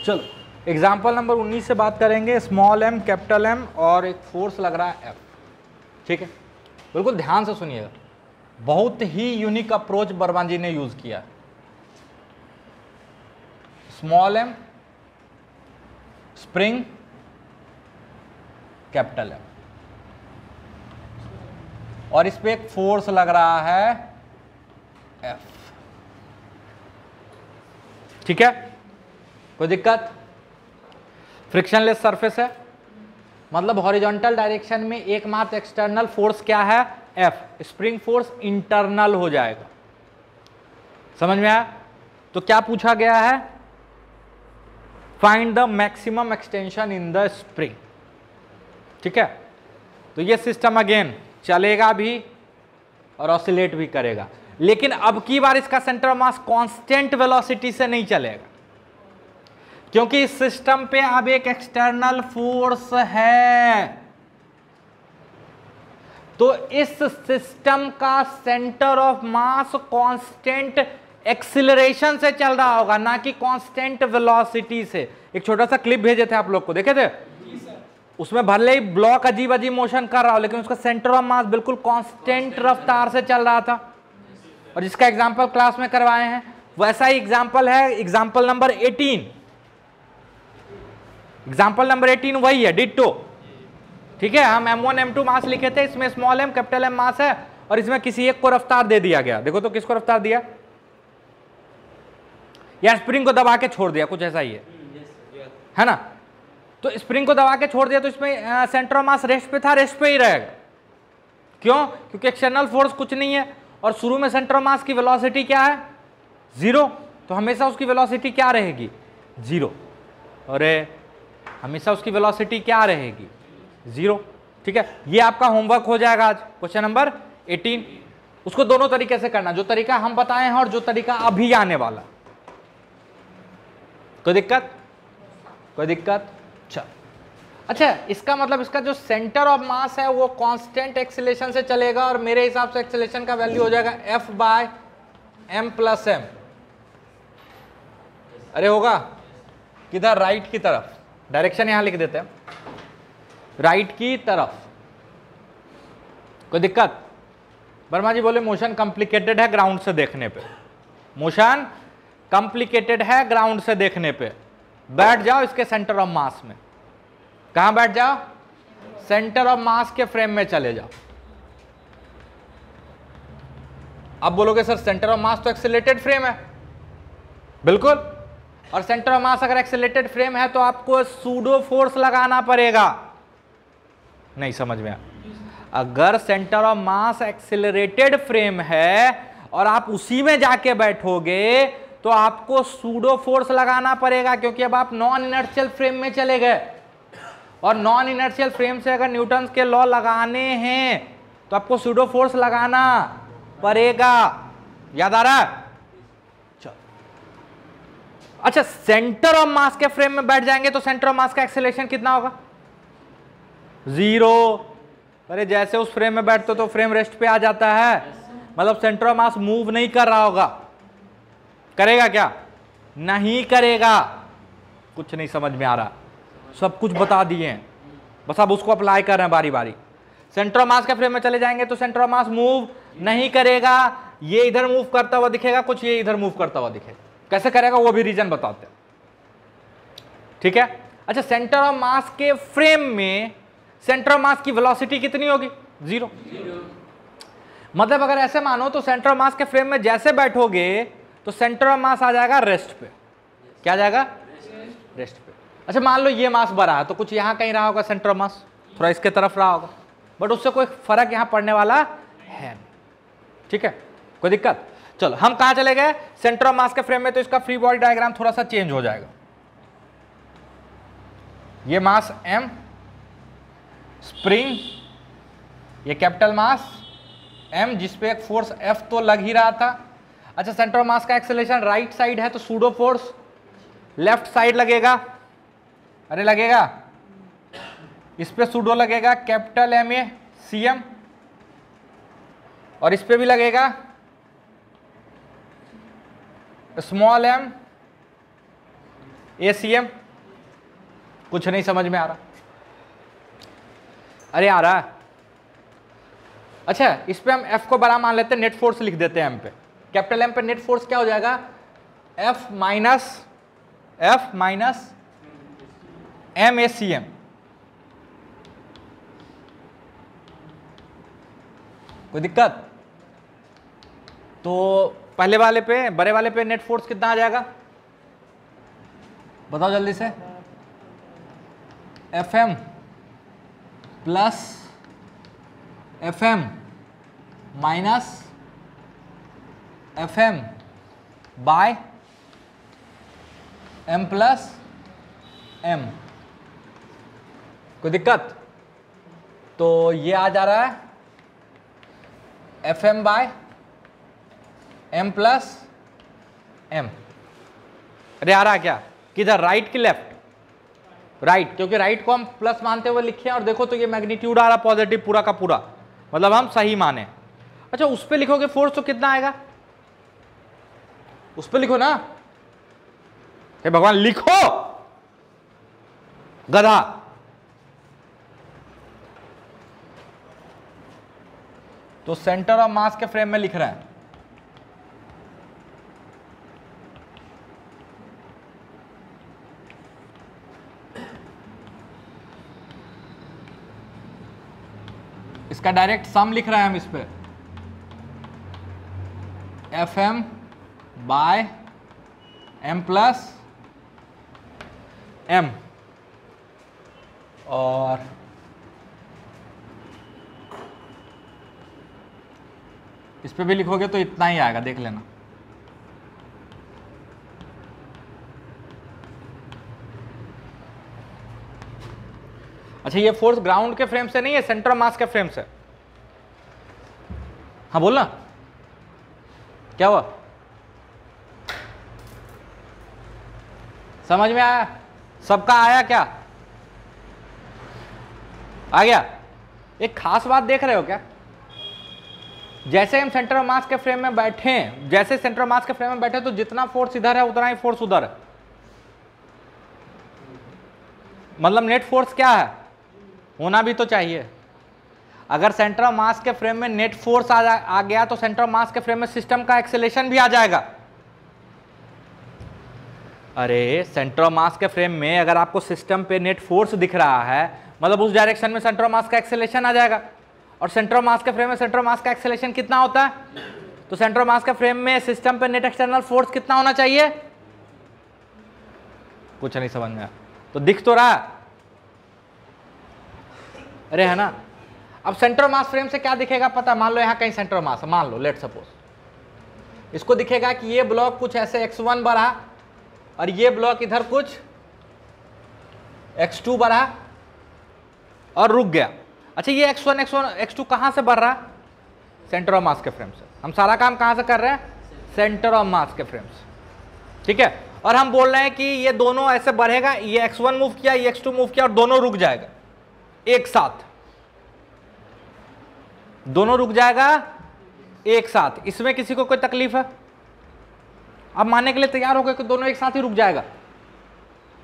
चलो example number 19 से बात करेंगे। स्मॉल एम, कैपिटल एम और एक फोर्स लग रहा है एफ। ठीक है, बिल्कुल ध्यान से सुनिएगा, बहुत ही यूनिक अप्रोच वर्मा जी ने यूज किया। Small M, spring, capital M, और इस पे एक फोर्स लग रहा है एफ। ठीक है, कोई दिक्कत? फ्रिक्शनलेस सरफेस है, मतलब हॉरिजॉन्टल डायरेक्शन में एकमात्र एक्सटर्नल फोर्स क्या है? एफ। स्प्रिंग फोर्स इंटरनल हो जाएगा। समझ में आया? तो क्या पूछा गया है? Find the maximum extension in the spring. ठीक है, तो ये सिस्टम अगेन चलेगा भी और ऑसिलेट भी करेगा, लेकिन अब की बार इसका centre of mass constant velocity से नहीं चलेगा, क्योंकि इस सिस्टम पे अब एक एक्सटर्नल फोर्स है। तो इस सिस्टम का centre of mass constant acceleration से चल रहा होगा, ना कि कांस्टेंट वेलोसिटी से। एक छोटा सा क्लिप भेजे थे आप लोग को, देखे थे? उसमें भले ही ब्लॉक अजीब अजीब मोशन कर रहा हो, लेकिन उसका सेंटर ऑफ मास बिल्कुल कांस्टेंट रफ्तार से चल रहा था, और जिसका एग्जांपल क्लास में करवाए हैं। वैसा ही एग्जांपल है एग्जांपल नंबर 18। एग्जांपल नंबर 18 वही है, डिट्टो। ठीक है, हम m1 m2 मास लिखे थे, इसमें स्मॉल एम कैपिटल एम मास है, और इसमें किसी एक को रफ्तार दे दिया गया। देखो तो किसको रफ्तार दिया? या स्प्रिंग को दबा के छोड़ दिया, कुछ ऐसा ही है ना? तो स्प्रिंग को दबा के छोड़ दिया, तो इसमें सेंटर ऑफ मास रेस्ट पे था, रेस्ट पे ही रहेगा। क्यों? क्योंकि एक्सटर्नल फोर्स कुछ नहीं है, और शुरू में सेंटर ऑफ मास की वेलोसिटी क्या है? 0। तो हमेशा उसकी वेलोसिटी क्या रहेगी? 0। और हमेशा उसकी वेलोसिटी क्या रहेगी? 0। ठीक है, ये आपका होमवर्क हो जाएगा आज, क्वेश्चन नंबर 18। उसको दोनों तरीके से करना, जो तरीका हम बताए हैं और जो तरीका अभी आने वाला। कोई दिक्कत? कोई दिक्कत? चल, अच्छा, इसका मतलब इसका जो सेंटर ऑफ मास है वो कांस्टेंट एक्सीलरेशन से चलेगा, और मेरे हिसाब से एक्सीलरेशन का वैल्यू हो जाएगा F by m plus m। अरे होगा किधर? राइट की तरफ। डायरेक्शन यहां लिख देते हैं, राइट की तरफ। कोई दिक्कत? वर्मा जी बोले मोशन कॉम्प्लिकेटेड है ग्राउंड से देखने पे। मोशन कॉम्प्लिकेटेड है ग्राउंड से देखने पे। बैठ जाओ इसके सेंटर ऑफ मास में। कहां बैठ जाओ? सेंटर ऑफ मास के फ्रेम में चले जाओ। अब बोलोगे सर सेंटर ऑफ मास तो एक्सेलरेटेड फ्रेम है। बिल्कुल, और सेंटर ऑफ मास अगर एक्सेलरेटेड फ्रेम है तो आपको सूडो फोर्स लगाना पड़ेगा। नहीं समझ में? अगर centre of mass accelerated frame है और आप उसी में जाके बैठोगे तो आपको सूडो फोर्स लगाना पड़ेगा, क्योंकि अब आप नॉन इनर्शियल फ्रेम में चले गए, और नॉन इनर्शियल फ्रेम से अगर न्यूटन के लॉ लगाने हैं तो आपको सूडो फोर्स लगाना पड़ेगा। याद आ रहा है? चलो, अच्छा, सेंटर ऑफ मास के फ्रेम में बैठ जाएंगे तो सेंटर ऑफ मास का एक्सेलरेशन कितना होगा? 0। अरे जैसे उस फ्रेम में बैठते तो फ्रेम रेस्ट पे आ जाता है, मतलब सेंटर ऑफ मास मूव नहीं कर रहा होगा। करेगा क्या? नहीं करेगा। कुछ नहीं समझ में आ रहा, सब कुछ बता दिए हैं, बस अब उसको अप्लाई कर रहे हैं बारी बारी। सेंटर ऑफ मास के फ्रेम में चले जाएंगे तो सेंटर ऑफ मास मूव नहीं करेगा, ये इधर मूव करता हुआ दिखेगा, कुछ ये इधर मूव करता हुआ दिखेगा। कैसे करेगा वो भी रीजन बताते हैं। ठीक है, अच्छा, सेंटर ऑफ मास के फ्रेम में सेंटर ऑफ मास की वेलोसिटी कितनी होगी? 0। मतलब अगर ऐसे मानो तो सेंटर ऑफ मास के फ्रेम में जैसे बैठोगे तो सेंटर ऑफ मास आ जाएगा रेस्ट पे। क्या आ जाएगा? रेस्ट पे। अच्छा, मान लो ये मास बढ़ा है तो कुछ यहां कहीं रहा होगा, सेंटर ऑफ मास थोड़ा इसके तरफ रहा होगा, बट उससे कोई फर्क यहां पड़ने वाला है नहीं। ठीक है, कोई दिक्कत? चलो, हम कहां चले गए? सेंटर ऑफ मास के फ्रेम में, तो इसका फ्री बॉडी डायग्राम थोड़ा सा चेंज हो जाएगा। ये मास m, स्प्रिंग, ये कैपिटल मास m, जिसपे एक फोर्स F तो लग ही रहा था। अच्छा, सेंटर ऑफ मास का एक्सेलरेशन राइट साइड है तो सूडो फोर्स लेफ्ट साइड लगेगा। अरे लगेगा, इस पे सूडो लगेगा कैपिटल MA CM, और इस पे भी लगेगा स्मॉल m ACM। कुछ नहीं समझ में आ रहा? अरे आ रहा है। अच्छा, इस पे हम F को बड़ा मान लेते हैं, नेट फोर्स लिख देते हैं M पे, कैपिटल M पे नेट फोर्स क्या हो जाएगा? F minus MACM। कोई दिक्कत? तो पहले वाले पे, बड़े वाले पे नेट फोर्स कितना आ जाएगा बताओ जल्दी से? FM plus FM minus FM by M plus M। कोई दिक्कत? तो ये आ जा रहा है FM by M plus M। अरे आ रहा है क्या? किधर, राइट की लेफ्ट? राइट, क्योंकि राइट को हम प्लस मानते हुए लिखे हैं, और देखो तो ये मैग्नीट्यूड आ रहा पॉजिटिव पूरा का पूरा, मतलब हम सही माने। अच्छा, उस पे लिखोगे फोर्स तो कितना आएगा? उस पे लिखो ना, हे भगवान लिखो गधा। तो सेंटर ऑफ मास के फ्रेम में लिख रहे हैं, इसका डायरेक्ट सम लिख रहे हैं हम इस पे, FM by M plus M, और इस पे भी लिखोगे तो इतना ही आएगा, देख लेना। अच्छा, ये फोर्स ग्राउंड के फ्रेम से नहीं है, सेंटर ऑफ मास के फ्रेम से। हाँ बोलना, क्या हुआ? समझ में आया? सबका आया क्या? आ गया? एक खास बात देख रहे हो क्या? जैसे हम सेंटर ऑफ मास के फ्रेम में बैठे, जैसे सेंटर ऑफ मास के फ्रेम में बैठे, तो जितना फोर्स इधर है उतना ही फोर्स उधर है। मतलब नेट फोर्स क्या है, होना भी तो चाहिए। अगर सेंटर ऑफ मास के फ्रेम में नेट फोर्स आ गया तो सेंटर ऑफ मास के फ्रेम में सिस्टम का एक्सेलेरेशन भी आ जाएगा। अरे सेंटर ऑफ मास के फ्रेम में अगर आपको सिस्टम पे नेट फोर्स दिख रहा है, मतलब उस डायरेक्शन में सेंटर ऑफ मास का एक्सेलेरेशन आ जाएगा। और सेंटर ऑफ मास के फ्रेम में सेंटर ऑफ मास का एक्सेलेरेशन कितना होता है? तो सेंटर ऑफ मास के फ्रेम में सिस्टम पे नेट एक्सटर्नल फोर्स कितना होना चाहिए? कुछ नहीं समझ में आया? तो दिख तो रहा, अरे है ना। अब सेंटर ऑफ मास फ्रेम से क्या दिखेगा पता? मान लो यहां कहीं सेंटर ऑफ मास, मान लो लेट सपोज, इसको दिखेगा कि ये ब्लॉक कुछ ऐसे x1 बढ़ा और ये ब्लॉक इधर कुछ x2 बढ़ा और रुक गया। अच्छा, ये x1 x2 कहां से बढ़ रहा है? सेंटर ऑफ मास के फ्रेम से। हम सारा काम कहां से कर रहे हैं? सेंटर ऑफ मास के फ्रेम से, ठीक है। और हम बोल रहे हैं कि ये दोनों ऐसे बढ़ेगा, ये x1 मूव किया, ये x2 मूव किया, और दोनों रुक जाएगा एक साथ, दोनों रुक जाएगा एक साथ। इसमें किसी को कोई तकलीफ है? अब मानने के लिए तैयार हो गए कि दोनों एक साथ ही रुक जाएगा।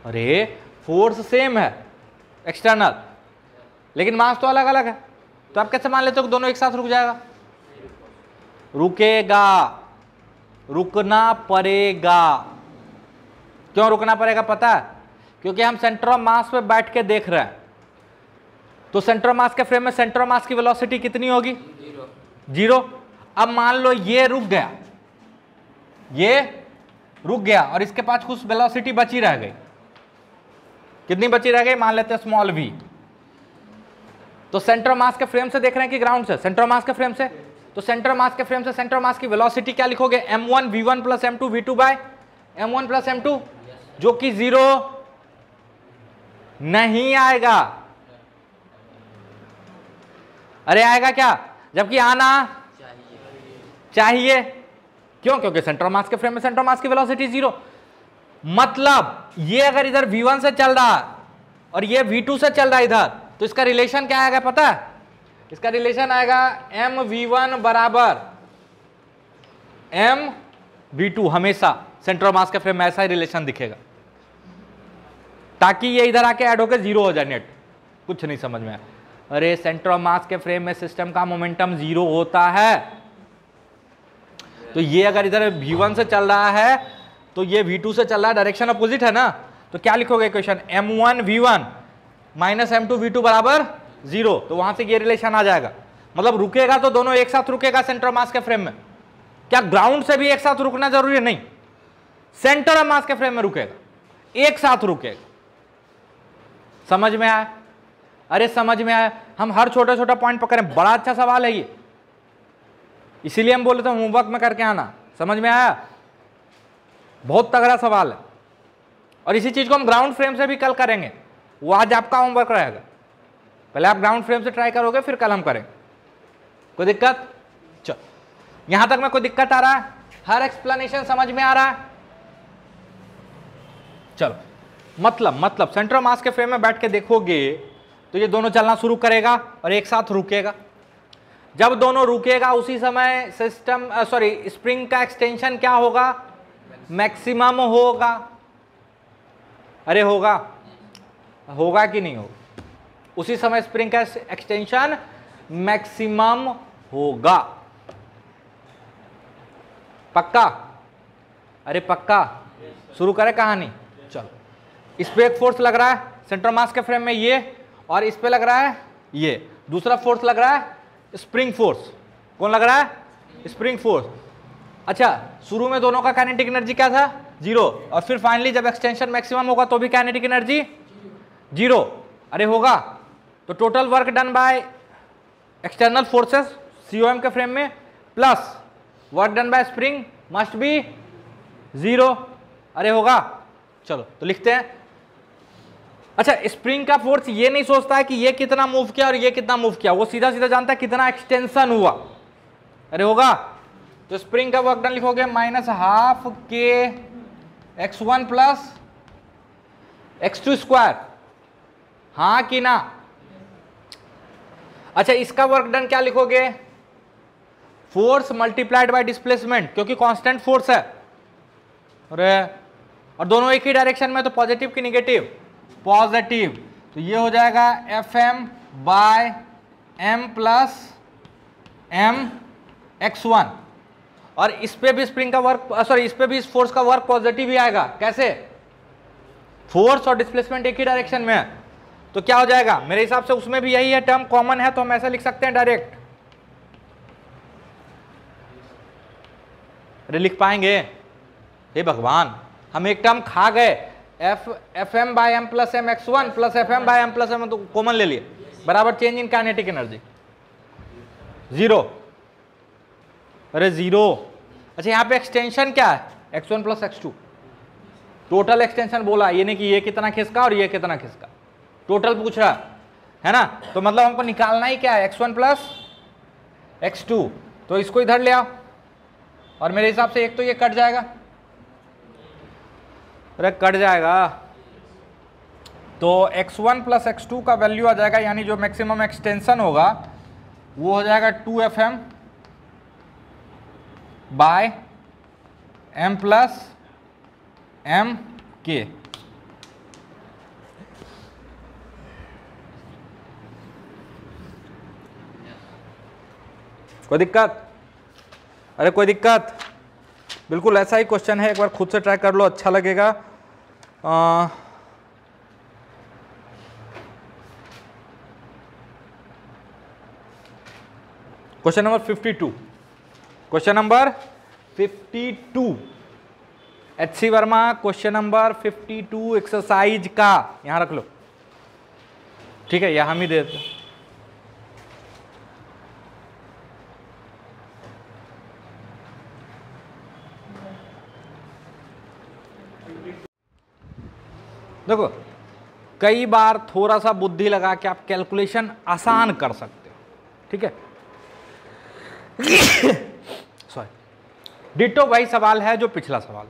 अरे फोर्स सेम है एक्सटर्नल, लेकिन मास तो अलग अलग है, तो आप कैसे मान लेते हो कि दोनों एक साथ रुक जाएगा? रुकेगा, रुकना पड़ेगा। क्यों रुकना पड़ेगा पता है? क्योंकि हम सेंटर ऑफ मास पे बैठ के देख रहे हैं, तो सेंटर ऑफ मास के फ्रेम में सेंटर ऑफ मास की वेलोसिटी कितनी होगी? जीरो। अब मान लो ये रुक गया, ये रुक गया, और इसके पास कुछ वेलोसिटी बची रह गई। कितनी बची रह गई? मान लेते हैं स्मॉल v। तो सेंटर ऑफ मास के फ्रेम से देख रहे हैं कि ग्राउंड से? सेंटर ऑफ मास के फ्रेम से। तो सेंटर ऑफ मास के फ्रेम से सेंटर ऑफ मास की वेलोसिटी क्या लिखोगे? m1 v1 plus m2 v2 bye m1 plus m2, जो कि जीरो नहीं आएगा। अरे आएगा क्या? जबकि आना चाहिए। क्यों? क्योंकि सेंटर ऑफ मास के फ्रेम में सेंटर ऑफ मास की वेलोसिटी जीरो। मतलब ये अगर इधर v1 से चल रहा और ये v2 से चल रहा इधर, तो इसका रिलेशन क्या आएगा पता है? इसका रिलेशन आएगा mv1 बराबर mv2। हमेशा सेंटर ऑफ मास के फ्रेम में ऐसा ही रिलेशन दिखेगा। ताकि ये इधर आके ऐड होकर 0 हो जाए नेट। कुछ नहीं समझ में आया। अरे सेंटर ऑफ मास के फ्रेम में सिस्टम का मोमेंटम 0 होता है, तो ये अगर इधर v1 से चल रहा है तो ये v2 से चल रहा है, डायरेक्शन अपोजिट है ना, तो क्या लिखोगे equation, m1 v1 minus m2 v2 बराबर 0, तो वहां से ये रिलेशन आ जाएगा। मतलब रुकेगा तो दोनों एक साथ रुकेगा सेंटर ऑफ मास के फ्रेम में। क्या ग्राउंड से भी एक साथ रुकना जरूरी है? नहीं, सेंटर ऑफ मास के फ्रेम में रुकेगा, एक साथ रुकेगा। समझ में आया? अरे समझ में आया। हम हर छोटा छोटा पॉइंट पकड़ें, बड़ा अच्छा सवाल है ये, इसीलिए हम बोले थे होमवर्क में करके आना। समझ में आया? बहुत तगड़ा सवाल है, और इसी चीज को हम ग्राउंड फ्रेम से भी कल करेंगे, वो आज आपका होमवर्क रहेगा। पहले आप ग्राउंड फ्रेम से ट्राई करोगे, फिर कल हम करेंगे। कोई दिक्कत? चलो, यहां तक में कोई दिक्कत आ रहा है? हर एक्सप्लेनेशन समझ में आ रहा है? चलो, मतलब सेंटर ऑफ मास के फ्रेम में बैठ के देखोगे तो ये दोनों चलना शुरू करेगा और एक साथ रुकेगा। जब दोनों रुकेगा उसी समय सिस्टम स्प्रिंग का एक्सटेंशन क्या होगा? मैक्सिमम होगा। अरे होगा कि नहीं होगा? उसी समय स्प्रिंग का एक्सटेंशन मैक्सिमम होगा। पक्का? अरे पक्का। शुरू करें कहानी? चलो, इस पे एक फोर्स लग रहा है सेंटर मास के फ्रेम में ये, और इस पे लग रहा है ये। दूसरा फोर्स लग रहा है स्प्रिंग फोर्स। कौन लग रहा है? Spring force. अच्छा, शुरू में दोनों का काइनेटिक एनर्जी क्या था? 0, और फिर फाइनली जब एक्सटेंशन मैक्सिमम होगा तो भी काइनेटिक एनर्जी 0। अरे होगा, तो total work done by external forces COM के फ्रेम में plus work done by spring must be 0। अरे होगा। चलो तो लिखते हैं। अच्छा, स्प्रिंग का फोर्स ये नहीं सोचता है कि ये कितना मूव किया और ये कितना मूव किया, वो सीधा सीधा जानता है कितना एक्सटेंशन हुआ। अरे होगा, तो स्प्रिंग का वर्क डन लिखोगे -12K x1 plus x2 square. हाँ कि ना? अच्छा, इसका वर्क डन क्या लिखोगे? फोर्स मल्टीप्लाइड बाय डिस्प्लेसमेंट, क्योंकि कांस्टेंट फोर्स है। अरे, और दोनों एक ही डायरेक्शन में, तो पॉजिटिव की निगेटिव? पॉजिटिव। तो ये हो जाएगा Fm by m plus m x1। और इस पे भी स्प्रिंग का वर्क इस पे भी इस फोर्स का वर्क पॉजिटिव ही आएगा। कैसे? फोर्स और डिस्प्लेसमेंट एक ही डायरेक्शन में है, तो क्या हो जाएगा? मेरे हिसाब से उसमें भी यही है, टर्म कॉमन है, तो हम ऐसा लिख सकते हैं डायरेक्ट। अरे लिख पाएंगे? हे भगवान, हम एक टर्म खा गए, Fm by m plus m x1 plus Fm by m plus m, तो कॉमन ले लिए, बराबर चेंज इन काइनेटिक एनर्जी 0। अरे 0। अच्छा, यहाँ पे एक्सटेंशन क्या है? x1 plus x2। Total extension बोला, ये नहीं कि ये कितना खिसका और ये कितना खिसका, टोटल पूछ रहा है ना। तो मतलब हमको निकालना ही क्या है? x1 plus x2। तो इसको इधर ले आओ, और मेरे हिसाब से एक तो ये कट जाएगा। अरे कट जाएगा, तो x1 प्लस x2 का वैल्यू आ जाएगा, यानी जो मैक्सिमम एक्सटेंशन होगा वो हो जाएगा 2Fm by m plus m k। कोई दिक्कत? अरे कोई दिक्कत? बिल्कुल ऐसा ही क्वेश्चन है, एक बार खुद से ट्राई कर लो, अच्छा लगेगा। Question number 52। Question number 52 HC Verma, question number 52 exercise का, यहां रख लो, ठीक है? यह हम ही देते। देखो, कई बार थोड़ा सा बुद्धि लगा के आप कैलकुलेशन आसान कर सकते हो, ठीक है? सॉरी, डिटो वही सवाल है जो पिछला सवाल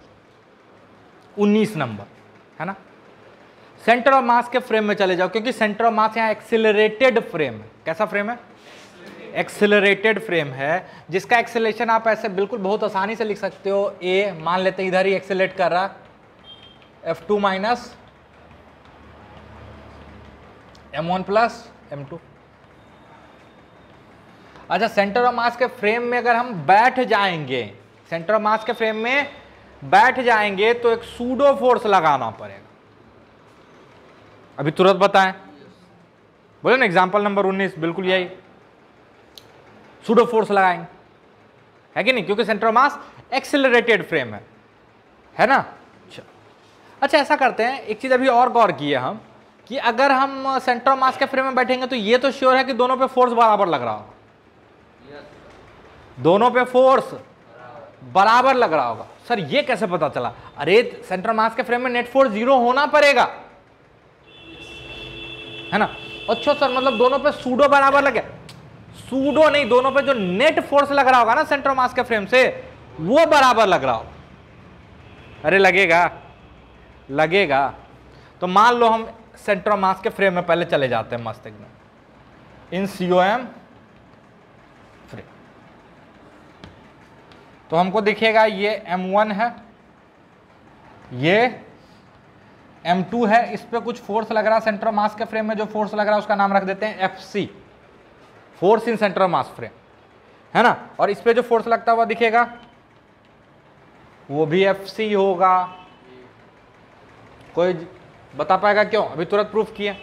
19 नंबर है ना। सेंटर ऑफ मास के फ्रेम में चले जाओ, क्योंकि सेंटर ऑफ मास यहाँ एक्सिलरेटेड फ्रेम है। कैसा फ्रेम है? एक्सिलरेटेड फ्रेम है, जिसका एक्सेलरेशन आप ऐसे बिल्कुल बहुत आसानी से लिख सकते हो। ए मान लेते हैं इधर ही एक्सेलरेट कर रहा, F2 minus m1 plus m2। अच्छा, सेंटर ऑफ मास के फ्रेम में अगर हम बैठ जाएंगे, सेंटर ऑफ मास के फ्रेम में बैठ जाएंगे तो एक सूडो फोर्स लगाना पड़ेगा। अभी तुरंत बताएं, बोले ना एग्जांपल नंबर 19, बिल्कुल यही सूडो फोर्स लगाएंगे, है कि नहीं, क्योंकि centre of mass accelerated frame है ना। अच्छा, ऐसा करते हैं, एक चीज अभी और गौर किए हम कि अगर हम सेंटर ऑफ मास के फ्रेम में बैठेंगे तो ये तो श्योर है कि दोनों पे फोर्स बराबर लग रहा होगा, दोनों पे फोर्स बराबर लग रहा होगा। सर ये कैसे पता चला? अरे सेंटर ऑफ मास के फ्रेम में नेट फोर्स 0 होना पड़ेगा, है ना। अच्छा सर, मतलब दोनों पे सूडो बराबर लगे? सूडो नहीं, दोनों पे जो नेट फोर्स लग रहा होगा ना सेंटर ऑफ मास के फ्रेम से, वो बराबर लग रहा होगा। अरे लगेगा। तो मान लो हम सेंटर ऑफ मास के फ्रेम में पहले चले जाते हैं मस्त एकदम, इन COM फ्रेम। तो हमको दिखेगा ये M1 है, ये M2 है, इस पे कुछ फोर्स लग रहा है सेंटर ऑफ मास के फ्रेम में। जो फोर्स लग रहा है उसका नाम रख देते हैं FC, force in centre of mass frame, है ना। और इस पे जो फोर्स लगता हुआ दिखेगा वो भी FC होगा। कोई बता पाएगा क्यों? अभी तुरंत प्रूफ किए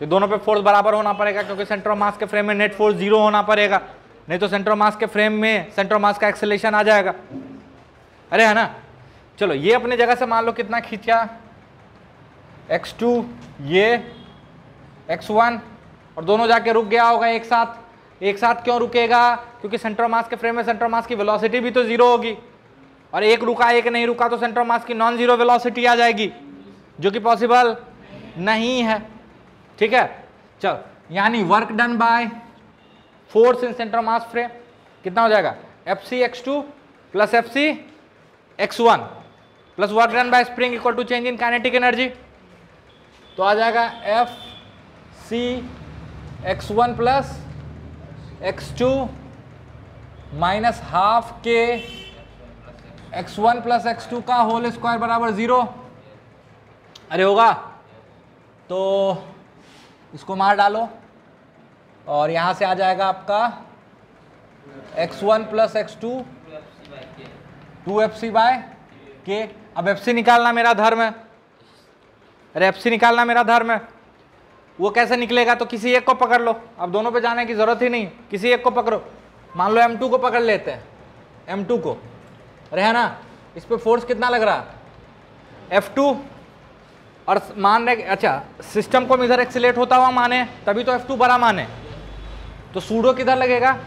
कि दोनों पे फोर्स बराबर होना पड़ेगा, क्योंकि सेंटर ऑफ मास के फ्रेम में नेट फोर्स 0 होना पड़ेगा, नहीं तो सेंटर ऑफ मास के फ्रेम में सेंटर ऑफ मास का एक्सेलरेशन आ जाएगा। अरे है ना। चलो ये अपने जगह से मान लो कितना खींचा, x2, ये x1, और दोनों जाके रुक गया होगा एक साथ क्यों रुकेगा? क्योंकि सेंटर ऑफ मास के फ्रेम में सेंटर ऑफ मास की वेलोसिटी भी तो 0 होगी, और एक रुका एक नहीं रुका तो सेंटर ऑफ मास की नॉन जीरो वेलोसिटी आ जाएगी, जो कि पॉसिबल नहीं है। ठीक है, चल, यानी work done by force in centre of mass frame कितना हो जाएगा? FC x2 plus FC x1 plus work done by spring equal to change in kinetic energy. तो आ जाएगा FC x1 plus x2 minus half के x1 plus x2 का whole square बराबर 0। अरे होगा, तो इसको मार डालो और यहां से आ जाएगा आपका x1 plus x2 2FC bye के। अब FC निकालना मेरा धर्म है, अरे FC निकालना मेरा धर्म है। वो कैसे निकलेगा? तो किसी एक को पकड़ लो, अब दोनों पे जाने की जरूरत ही नहीं, किसी एक को पकड़ो। मान लो M2 को पकड़ लेते हैं, M2 को, अरे है ना, इस पे फोर्स कितना लग रहा है? F2, और मान रहे, अच्छा सिस्टम को इधर एक्सीलरेट होता हुआ माने तभी तो F2 बड़ा माने, तो सूडो किधर लगेगा?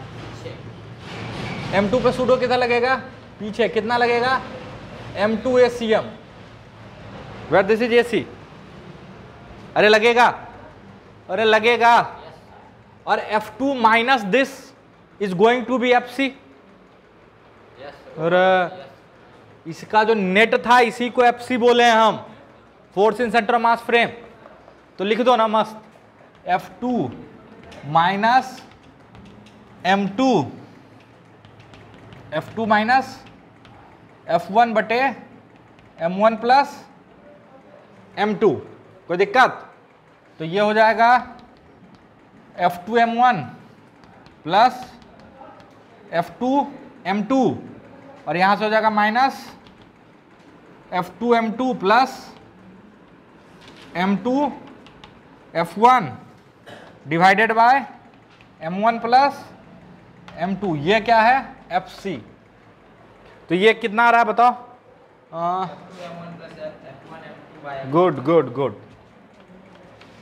M2 पे सूडो किधर लगेगा? पीछे। कितना लगेगा? M2 ACM, where this is AC। अरे लगेगा, अरे लगेगा। और F2 minus this is going to be FC। अरे इसका जो नेट था इसी को FC बोले हैं हम, force in centre mass frame. तो लिख दो ना मस्त, F2 minus M2, F2 minus F1 बटे M1 प्लस M2। कोई दिक्कत? तो ये हो जाएगा F2 M1 plus F2 M2, और यहां से हो जाएगा minus F2 M2 plus M2 F1 divided by M1 plus M2। ये क्या है? FC। तो ये कितना आ रहा है बताओ? Good good good,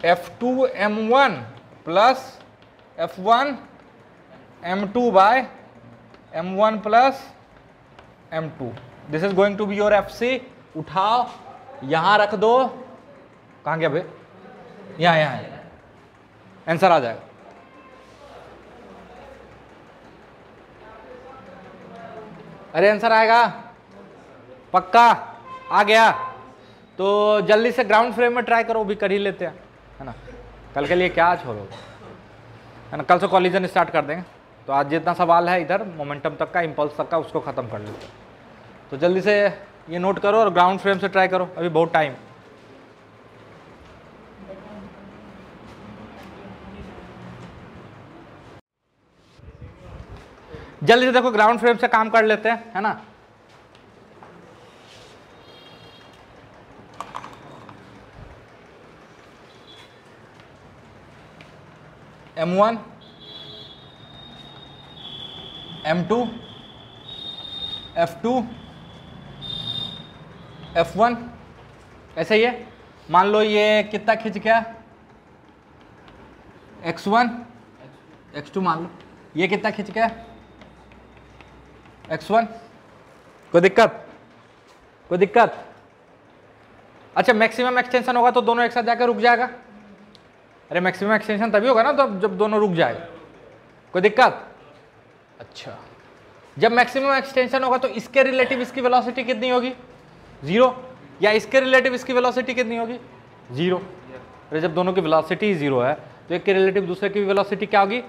F2 M1 plus F1 M2 by M1 plus M2। This is going to be your FC। उठाओ, यहां रख दो। कहां गया भाई? यहाँ आंसर आ जाएगा। अरे आंसर आएगा पक्का? आ गया तो जल्दी से ग्राउंड फ्रेम में ट्राई करो, भी कर ही लेते हैं, है ना। कल के लिए क्या छोड़ोगे, है ना। कल से कॉलिजन स्टार्ट कर देंगे, तो आज जितना सवाल है इधर मोमेंटम तक का, इम्पल्स तक का, उसको ख़त्म कर लेते हैं। तो जल्दी से ये नोट करो और ग्राउंड फ्रेम से ट्राई करो, अभी बहुत टाइम। जल्दी से देखो ग्राउंड फ्रेम से काम कर लेते हैं, है ना। M1 M2 F2 F1 ऐसे ही है। मान लो ये कितना खिंच गया, X1 X2 मान लो ये कितना खिंच गया X1। कोई दिक्कत, कोई दिक्कत? अच्छा मैक्सिमम एक्सटेंशन होगा तो दोनों एक साथ जाकर रुक जाएगा। अरे मैक्सिमम एक्सटेंशन तभी होगा ना तो जब दोनों रुक जाएगा। कोई दिक्कत? अच्छा जब मैक्सिमम एक्सटेंशन होगा तो इसके रिलेटिव इसकी वेलोसिटी कितनी होगी, 0, या इसके रिलेटिव इसकी वेलोसिटी कितनी होगी, 0। अरे जब दोनों की वेलोसिटी 0 है तो एक के रिलेटिव दूसरे की वेलोसिटी क्या होगी?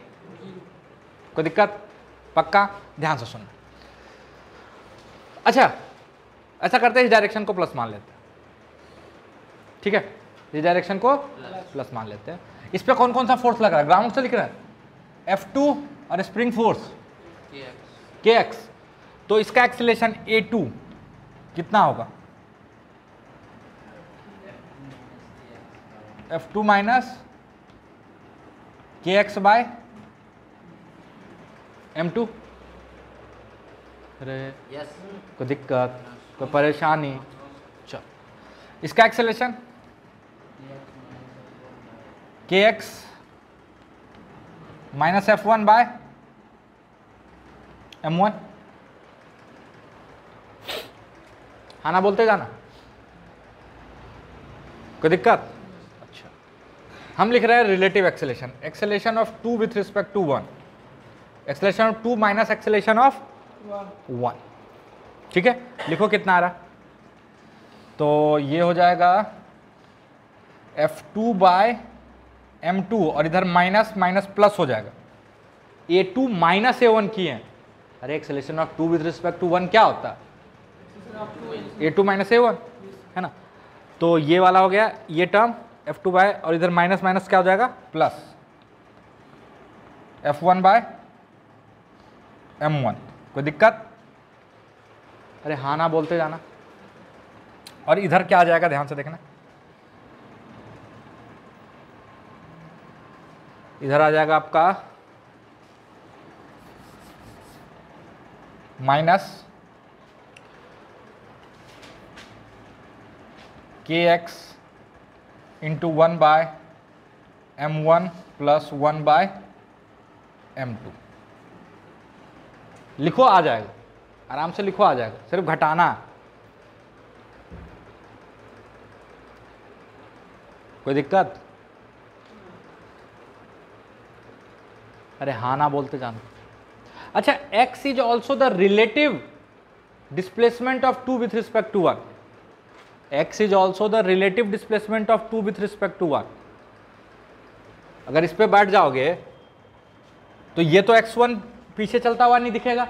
कोई दिक्कत? पक्का? ध्यान से सुनना। अच्छा ऐसा करते हैं, इस डायरेक्शन को प्लस मान लेते हैं, ठीक है, इस डायरेक्शन को प्लस मान लेते हैं। इस पे कौन कौन सा फोर्स लग रहा है, ग्राउंड से लिख रहा है F2 और स्प्रिंग फोर्स Kx। तो इसका एक्सीलरेशन A2 कितना होगा, F2 minus Kx bye M2। अरे कोई दिक्कत, कोई परेशानी? चलो इसका acceleration Kx minus F1 bye M1। हाँ ना बोलते जाना, कोई दिक्कत? अच्छा हम लिख रहे हैं relative acceleration, acceleration of 2 with respect to 1, acceleration of 2 minus acceleration of 1, ठीक है। लिखो कितना आ रहा, तो ये हो जाएगा F2 बाय M2 और इधर माइनस माइनस प्लस हो जाएगा, A2 माइनस A1 की है। अरे acceleration of 2 with respect to 1 क्या होता है, A2 माइनस A1, है ना। तो ये वाला हो गया ये टर्म F2 बाय, और इधर माइनस माइनस क्या हो जाएगा, प्लस F1 बाय M1। कोई दिक्कत? अरे हाँ ना बोलते जाना। और इधर क्या आ जाएगा, ध्यान से देखना, इधर आ जाएगा आपका minus Kx into 1 by M1 plus 1 by M2। लिखो आ जाएगा, आराम से लिखो आ जाएगा, सिर्फ घटाना। कोई दिक्कत? अरे हाँ ना बोलते जाना। अच्छा x is also the relative displacement of 2 with respect to 1, x is also the relative displacement of 2 with respect to 1। अगर इस पे बैठ जाओगे तो ये तो x1 पीछे चलता हुआ नहीं दिखेगा,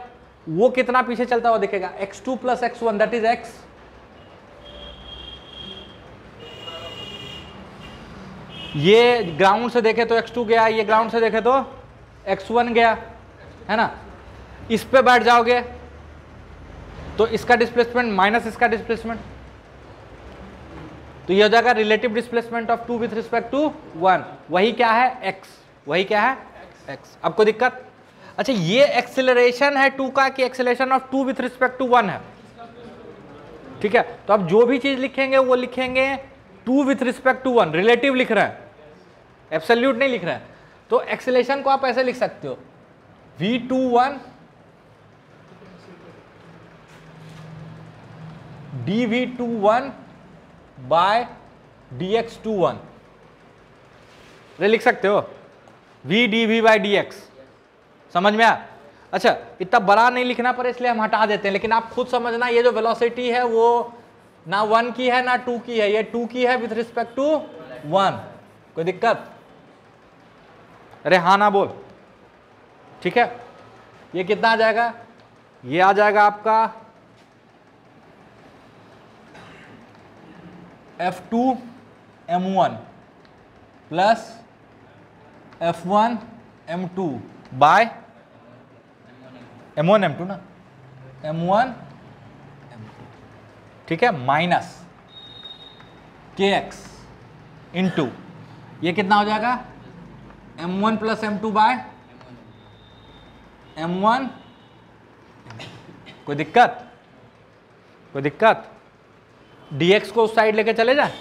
वो कितना पीछे चलता हुआ दिखेगा, x2 plus x1 that is x। ये ग्राउंड से देखे तो x2 गया, ये ग्राउंड से देखे तो x1 गया, है ना। इस पे बैठ जाओगे तो इसका डिस्प्लेसमेंट माइनस इसका डिस्प्लेसमेंट, तो ये हो जाएगा relative displacement of 2 with respect to 1, वही क्या है x, वही क्या है x। अब कोई दिक्कत? अच्छा ये एक्सेलरेशन है 2 का कि acceleration of 2 with respect to 1 है, ठीक है। तो अब जो भी चीज लिखेंगे वो लिखेंगे 2 विथ रिस्पेक्ट टू 1, रिलेटिव लिख रहे हैं, एब्सोल्यूट नहीं लिख रहे हैं। तो एक्सेलरेशन को आप ऐसे लिख सकते हो v21 dv21 बाय dx21, लिख सकते हो v dv बाय dx। समझ में आया? अच्छा इतना बड़ा नहीं लिखना पर इसलिए हम हटा देते हैं, लेकिन आप खुद समझना ये जो वेलोसिटी है वो ना 1 की है ना 2 की है, ये 2 की है विथ रिस्पेक्ट टू 1। कोई दिक्कत? अरे हाँ ना बोल, ठीक है। ये कितना आ जाएगा, ये आ जाएगा आपका F2 M1 plus F1 M2 by m1 m2 ना, m1 m2, ठीक है, माइनस kx इंटू ये कितना हो जाएगा m1 plus m2 by m1। कोई दिक्कत, कोई दिक्कत? dx को उस साइड लेके चले जाए,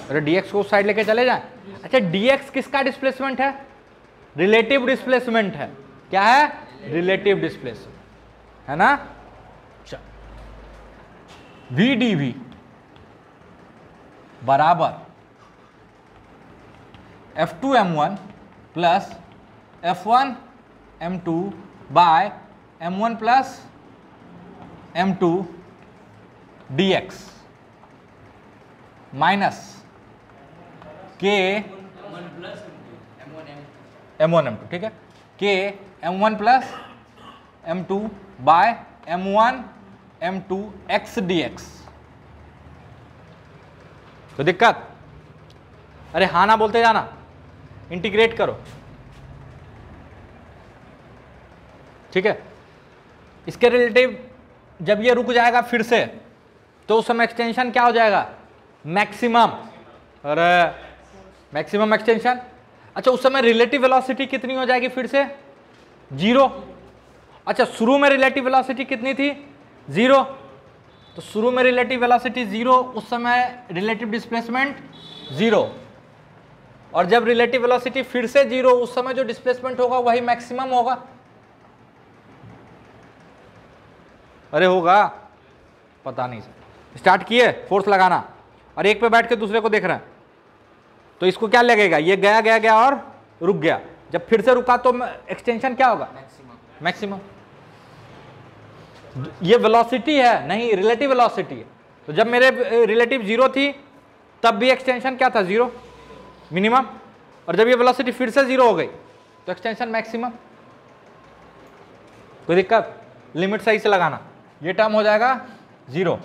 अरे dx को उस साइड लेके चले जाए। अच्छा dx किसका डिस्प्लेसमेंट है? रिलेटिव डिस्प्लेसमेंट है। क्या है? रिलेटिव डिस्प्लेसमेंट है ना। v dv बराबर f2 m1 plus f1 m2 by m1 plus m2 dx minus k m1 m2, ठीक है, k m1 plus m2 by m1 m2 x dx। तो दिक्कत? अरे हाँ ना बोलते जाना, इंटीग्रेट करो, ठीक है। इसके रिलेटिव जब ये रुक जाएगा फिर से, तो उस समय एक्सटेंशन क्या हो जाएगा? मैक्सिमम। अरे मैक्सिमम एक्सटेंशन। अच्छा उस समय रिलेटिव वेलोसिटी कितनी हो जाएगी फिर से? 0। अच्छा शुरू में रिलेटिव वेलोसिटी कितनी थी? 0। तो शुरू में रिलेटिव वेलोसिटी 0, उस समय रिलेटिव डिस्प्लेसमेंट 0, और जब रिलेटिव वेलोसिटी फिर से 0, उस समय जो डिस्प्लेसमेंट होगा वही मैक्सिमम होगा। अरे होगा? पता नहीं सर। स्टार्ट किए फोर्स लगाना और एक पे बैठ के दूसरे को देख रहे हैं, तो इसको क्या लगेगा? ये गया गया गया और रुक गया। जब फिर से रुका तो एक्सटेंशन क्या होगा? मैक्सिमम। ये वेलोसिटी है, नहीं रिलेटिव वेलोसिटी है। तो जब मेरे रिलेटिव 0 थी तब भी एक्सटेंशन क्या था? 0 मिनिमम। और जब ये वेलोसिटी फिर से 0 हो गई तो एक्सटेंशन मैक्सिमम। कोई दिक्कत? लिमिट सही से लगाना। ये टर्म हो जाएगा 0,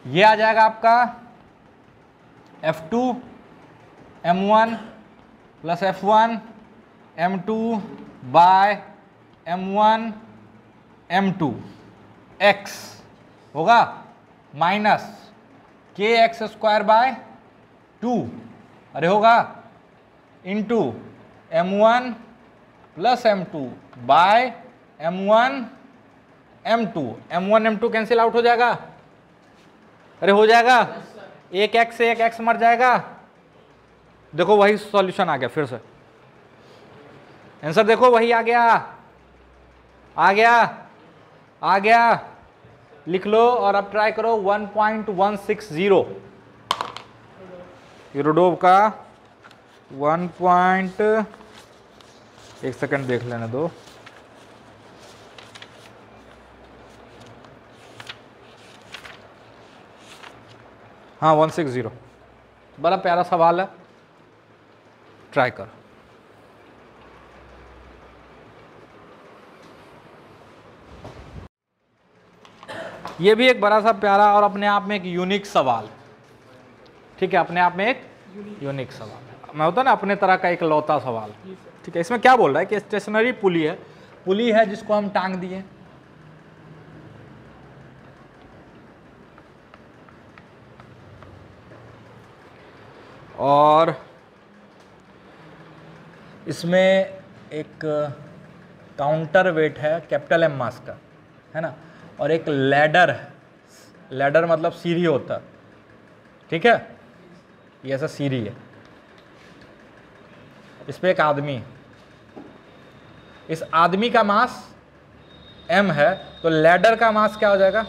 ये आ जाएगा आपका f2 m1 plus f1 m2 by m1 m2 x होगा माइनस kx स्क्वायर बाय 2, अरे होगा, into m1 plus m2 by m1 m2 cancel out हो जाएगा। अरे हो जाएगा, एक x से एक x मर जाएगा। देखो वही सॉल्यूशन आ गया, फिर से आंसर देखो वही आ गया, आ गया, आ गया। लिख लो और अब ट्राई करो 1.160 यूरोडोव का 1. एक सेकंड देख लेने दो। हाँ 160, बड़ा प्यारा सवाल है, ट्राई कर। ये भी एक बड़ा सा प्यारा और अपने आप में एक यूनिक सवाल, ठीक है, अपने आप में एक यूनिक सवाल है। मैं होता ना अपने तरह का एक लौता सवाल, ठीक है। इसमें क्या बोल रहा है कि स्टेशनरी पुली है जिसको हम टांग दिए, और इसमें एक काउंटर वेट है कैपिटल M मास का, है ना, और एक लैडर है। लैडर मतलब सीढ़ी होता है, ठीक है, ये ऐसा सीढ़ी है, इस पे एक आदमी है। इस आदमी का मास m है, तो लैडर का मास क्या हो जाएगा?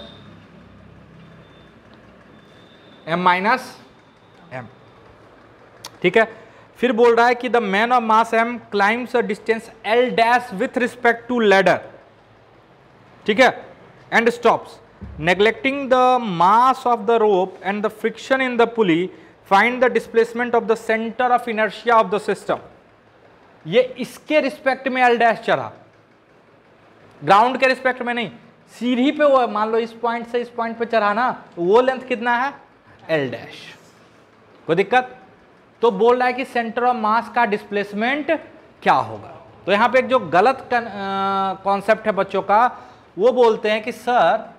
m माइनस m, ठीक है। फिर बोल रहा है कि the man of mass m climbs a distance l dash with respect to ladder, ठीक है, and stops, neglecting the mass of the rope and the friction in the pulley, find the displacement of the centre of inertia of the system. ये इसके respect में l dash चढ़ा, ground के respect में नहीं, सीढ़ी पे वो मान लो इस पॉइंट से इस पॉइंट पे चढ़ा ना, वो लेंथ कितना है? l dash. कोई दिक्कत? तो बोल रहा है कि सेंटर ऑफ मास का डिस्प्लेसमेंट क्या होगा। तो यहां पे एक जो गलत कॉन्सेप्ट है बच्चों का, वो बोलते हैं कि सर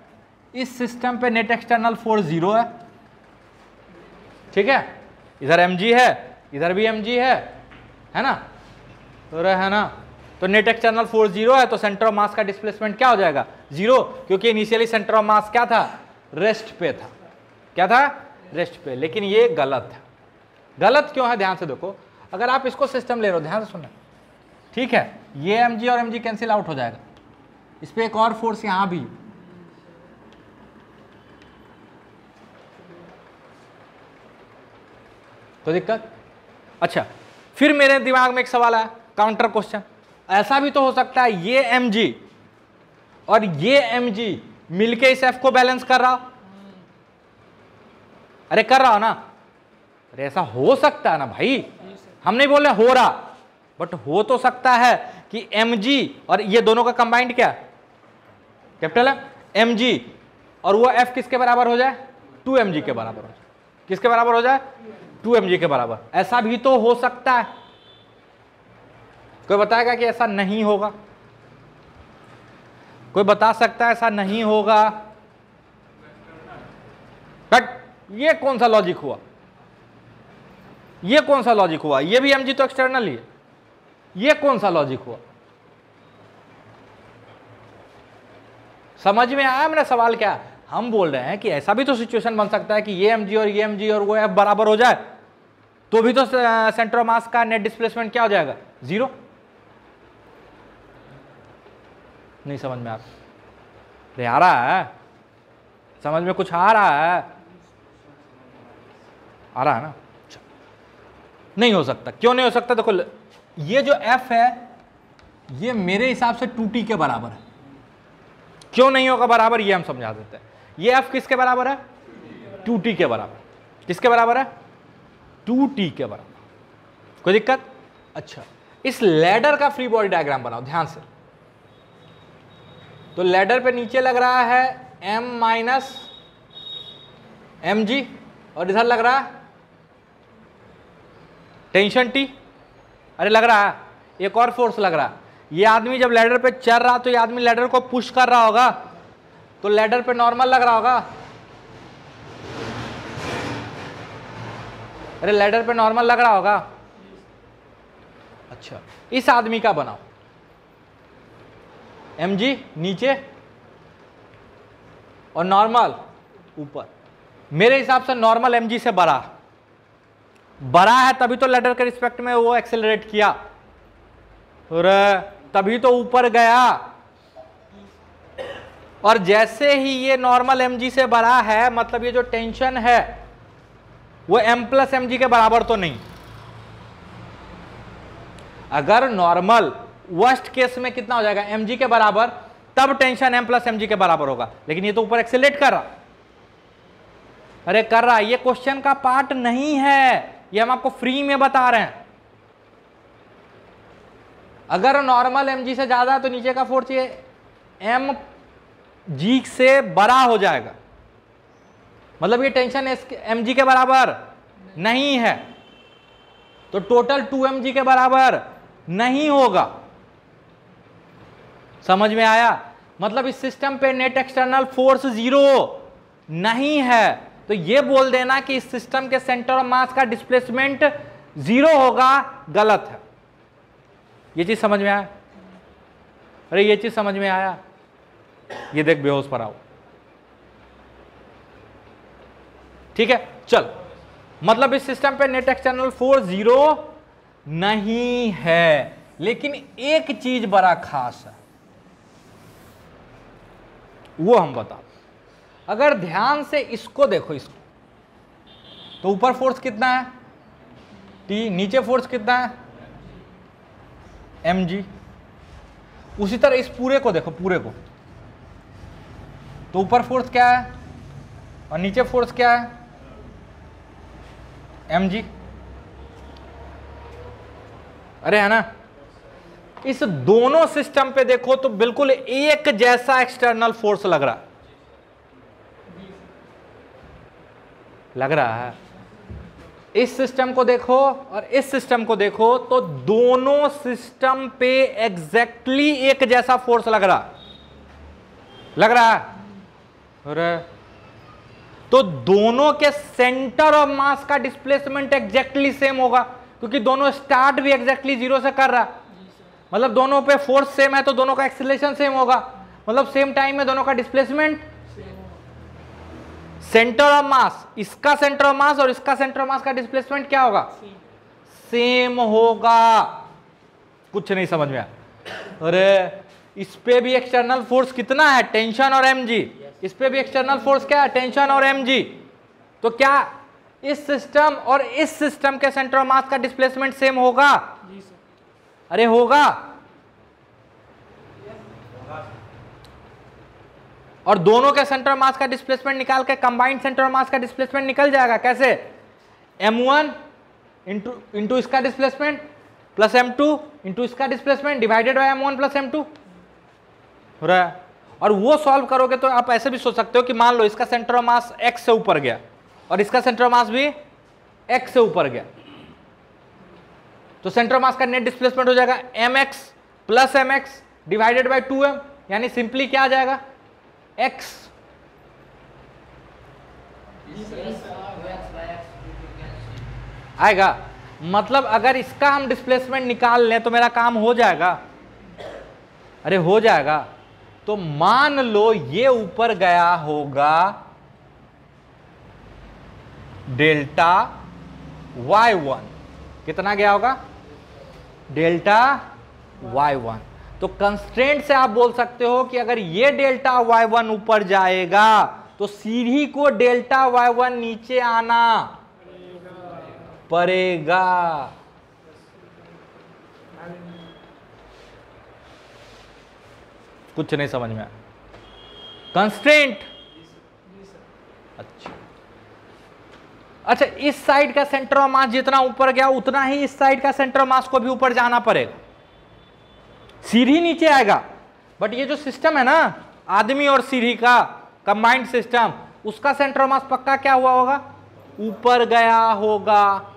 इस सिस्टम पे नेट एक्सटर्नल फोर्स 0 है, ठीक है, इधर mg है, इधर भी mg है ना, तो है ना, तो नेट एक्सटर्नल फोर्स 0 है, तो सेंटर ऑफ मास का डिस्प्लेसमेंट क्या हो जाएगा 0, क्योंकि इनिशियली सेंटर ऑफ मास क्या था, रेस्ट पे था, क्या था, रेस्ट पे। लेकिन ये गलत है। गलत क्यों है, ध्यान से देखो, अगर आप इसको सिस्टम ले रहे हो, ध्यान से सुनना, ठीक है, ये mg और mg कैंसिल आउट हो जाएगा, इस पे एक और फोर्स यहां भी, तो दिक्कत। अच्छा, फिर मेरे दिमाग में एक सवाल आया, काउंटर क्वेश्चन, ऐसा भी तो हो सकता है ये mg और ये mg मिलके इस f को बैलेंस कर रहा हो, अरे कर रहा हो ना, अरे ऐसा हो सकता है ना भाई, हम नहीं बोल रहे हो रहा, बट हो तो सकता है कि mg और ये दोनों का कंबाइंड क्या कैपिटल है mg, और वो f किसके बराबर हो जाए, 2mg के बराबर हो जाए, किसके बराबर हो जाए, 2mg के बराबर। ऐसा भी तो हो सकता है, कोई बताएगा कि ऐसा नहीं होगा, कोई बता सकता है ऐसा नहीं होगा, बट ये कौन सा लॉजिक हुआ, ये कौन सा लॉजिक हुआ, ये भी mg तो एक्सटर्नल ही है, ये कौन सा लॉजिक हुआ, समझ में आया मेरा सवाल क्या है? हम बोल रहे हैं कि ऐसा भी तो सिचुएशन बन सकता है कि ये mg और ये mg और वो f बराबर हो जाए, तो भी तो सेंटर ऑफ मास का नेट डिस्प्लेसमेंट क्या हो जाएगा 0। नहीं समझ में आ रहा है, समझ में कुछ आ रहा है, आ रहा है ना, नहीं हो सकता। क्यों नहीं हो सकता, देखो ये जो f है ये मेरे हिसाब से 2t के बराबर है, क्यों नहीं होगा बराबर ये हम समझा देते हैं। ये f किसके बराबर है, 2t के बराबर, किसके बराबर है, 2t के बराबर, कोई दिक्कत। अच्छा, इस लैडर का फ्री बॉडी डायग्राम बनाओ ध्यान से, तो लैडर पे नीचे लग रहा है m माइनस mg और इधर लग रहा है टेंशन t, अरे लग रहा है एक और फोर्स लग रहा है, ये आदमी जब लैडर पे चढ़ रहा तो ये आदमी लैडर को पुश कर रहा होगा, तो लैडर पे नॉर्मल लग रहा होगा, अरे लैडर पे नॉर्मल लग रहा होगा। अच्छा, इस आदमी का बनाओ, mg नीचे और नॉर्मल ऊपर, मेरे हिसाब से नॉर्मल mg से बड़ा है, तभी तो लैडर के रिस्पेक्ट में वो एक्सेलरेट किया, और तभी तो ऊपर गया, और जैसे ही ये नॉर्मल mg से बड़ा है, मतलब ये जो टेंशन है वो m प्लस mg के बराबर तो नहीं। अगर नॉर्मल वर्स्ट केस में कितना हो जाएगा mg के बराबर, तब टेंशन m प्लस mg के बराबर होगा, लेकिन ये तो ऊपर एक्सेलरेट कर रहा, अरे कर रहा, ये क्वेश्चन का पार्ट नहीं है, ये हम आपको फ्री में बता रहे हैं। अगर नॉर्मल mg से ज्यादा है तो नीचे का फोर्स ये mg से बड़ा हो जाएगा, मतलब ये टेंशन mg के बराबर नहीं है, तो टोटल 2mg के बराबर नहीं होगा। समझ में आया, मतलब इस सिस्टम पे नेट एक्सटर्नल फोर्स 0 नहीं है, तो ये बोल देना कि इस सिस्टम के सेंटर ऑफ मास का डिस्प्लेसमेंट 0 होगा, गलत है। ये चीज समझ में आया, अरे ये चीज समझ में आया, ये देख बेहोश पर आओ, ठीक है। चल, मतलब इस सिस्टम पे नेट एक्सटर्नल फोर्स 0 नहीं है, लेकिन एक चीज बड़ा खास है, वो हम बता। अगर ध्यान से इसको देखो, इसको तो ऊपर फोर्स कितना है T, नीचे फोर्स कितना है mg, उसी तरह इस पूरे को देखो, पूरे को, तो ऊपर फोर्स क्या है और नीचे फोर्स क्या है mg, अरे है ना। इस दोनों सिस्टम पे देखो तो बिल्कुल एक जैसा एक्सटर्नल फोर्स लग रहा है, इस सिस्टम को देखो और इस सिस्टम को देखो तो दोनों सिस्टम पे एग्जैक्टली एक जैसा फोर्स लग रहा है। तो दोनों के सेंटर ऑफ मास का डिस्प्लेसमेंट एग्जैक्टली सेम होगा, क्योंकि दोनों स्टार्ट भी एग्जैक्टली जीरो से कर रहा है। मतलब दोनों पे फोर्स सेम है तो दोनों का एक्सीलरेशन सेम होगा, मतलब सेम टाइम में दोनों का डिस्प्लेसमेंट। सेंटर ऑफ मास, इसका सेंटर ऑफ मास और इसका सेंटर ऑफ मास का डिस्प्लेसमेंट क्या होगा? सेम होगा। कुछ नहीं समझ में आया? अरे इस पे भी एक्सटर्नल फोर्स कितना है? टेंशन और mg। इस पे भी एक्सटर्नल फोर्स क्या है? टेंशन और mg। तो क्या इस सिस्टम और इस सिस्टम के सेंटर ऑफ मास का डिस्प्लेसमेंट सेम होगा? अरे होगा। और दोनों के सेंटर ऑफ मास का डिस्प्लेसमेंट निकाल के कंबाइंड सेंटर ऑफ मास का डिस्प्लेसमेंट निकल जाएगा। कैसे? m1 इंटू इसका डिस्प्लेसमेंट प्लस m2 इंटू इसका displacement divided by m1 plus m2 हो रहा है। और वो सॉल्व करोगे तो आप ऐसे भी सोच सकते हो कि मान लो इसका सेंटर ऑफ मास x से ऊपर गया और इसका सेंटर ऑफ मास भी x से ऊपर गया, तो सेंटर ऑफ मास का नेट डिस्प्लेसमेंट हो जाएगा mx plus mx divided by 2m, यानी सिंपली क्या आ जाएगा? x आएगा। मतलब अगर इसका हम डिस्प्लेसमेंट निकाल लें तो मेरा काम हो जाएगा। अरे हो जाएगा। तो मान लो ये ऊपर गया होगा डेल्टा y1, कितना गया होगा? Delta y1। तो कंस्ट्रेंट से आप बोल सकते हो कि अगर ये डेल्टा y1 ऊपर जाएगा तो सीढ़ी को डेल्टा y1 नीचे आना पड़ेगा। कुछ नहीं समझ में आया? कंस्ट्रेंट। अच्छा, इस साइड का सेंटर ऑफ मास जितना ऊपर गया उतना ही इस साइड का सेंटर ऑफ मास को भी ऊपर जाना पड़ेगा। सीढ़ी नीचे आएगा, बट ये जो सिस्टम है ना आदमी और सीढ़ी का कंबाइंड सिस्टम, उसका सेंटर ऑफ मास पक्का क्या हुआ होगा? ऊपर गया होगा।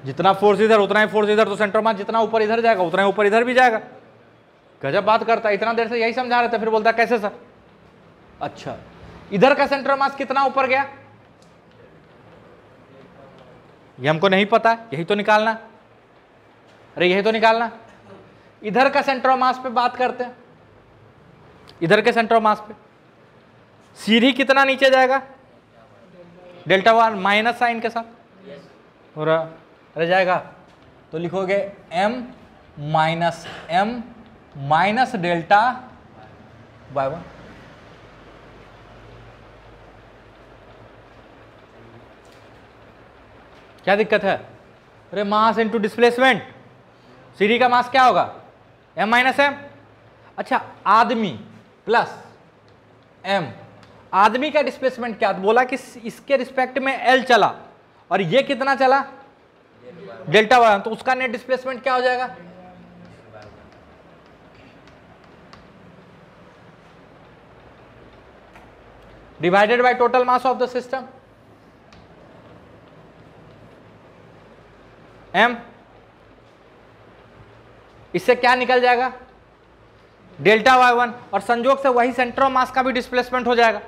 जितना फोर्स इधर उतना ही फोर्स इधर, तो सेंटर ऑफ मास जितना ऊपर इधर जाएगा उतना ही ऊपर इधर भी जाएगा। गजब बात करता है, इतना देर से यही समझा रहे थे, फिर बोलता है कैसे सर? अच्छा, इधर का सेंटर ऑफ मास कितना ऊपर गया ये हमको नहीं पता, यही तो निकालना। अरे यही तो निकालना। इधर का सेंटर ऑफ मास पे बात करते हैं। इधर के सेंटर ऑफ मास पे सीढ़ी कितना नीचे जाएगा? डेल्टा वन माइनस साइन के साथ हो रहा रह जाएगा। तो लिखोगे m minus m minus delta y1। क्या दिक्कत है? अरे मास इनटू डिस्प्लेसमेंट, सीढ़ी का मास क्या होगा? m minus m। अच्छा, आदमी प्लस m, आदमी का डिस्प्लेसमेंट क्या? बोला कि इसके रिस्पेक्ट में l चला और ये कितना चला? डेल्टा y, तो उसका नेट डिस्प्लेसमेंट क्या हो जाएगा? Divided by total mass of the system m। इससे क्या निकल जाएगा? Delta y1। और संयोग से वही सेंटर ऑफ मास का भी डिस्प्लेसमेंट हो जाएगा,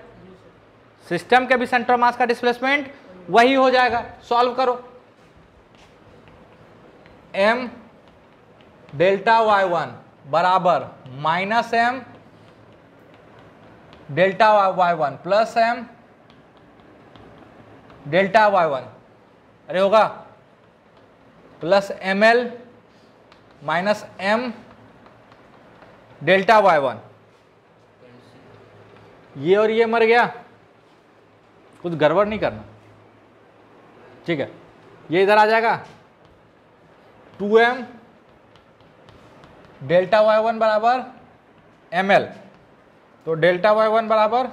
सिस्टम के भी सेंटर ऑफ मास का डिस्प्लेसमेंट वही हो जाएगा। सॉल्व करो। m डेल्टा y1 बराबर minus m delta y1 plus m delta y1। अरे होगा plus ml minus m delta y1। ये और ये मर गया, कुछ गड़बड़ नहीं करना, ठीक है? ये इधर आ जाएगा 2m डेल्टा y1 बराबर ml, तो डेल्टा y1 बराबर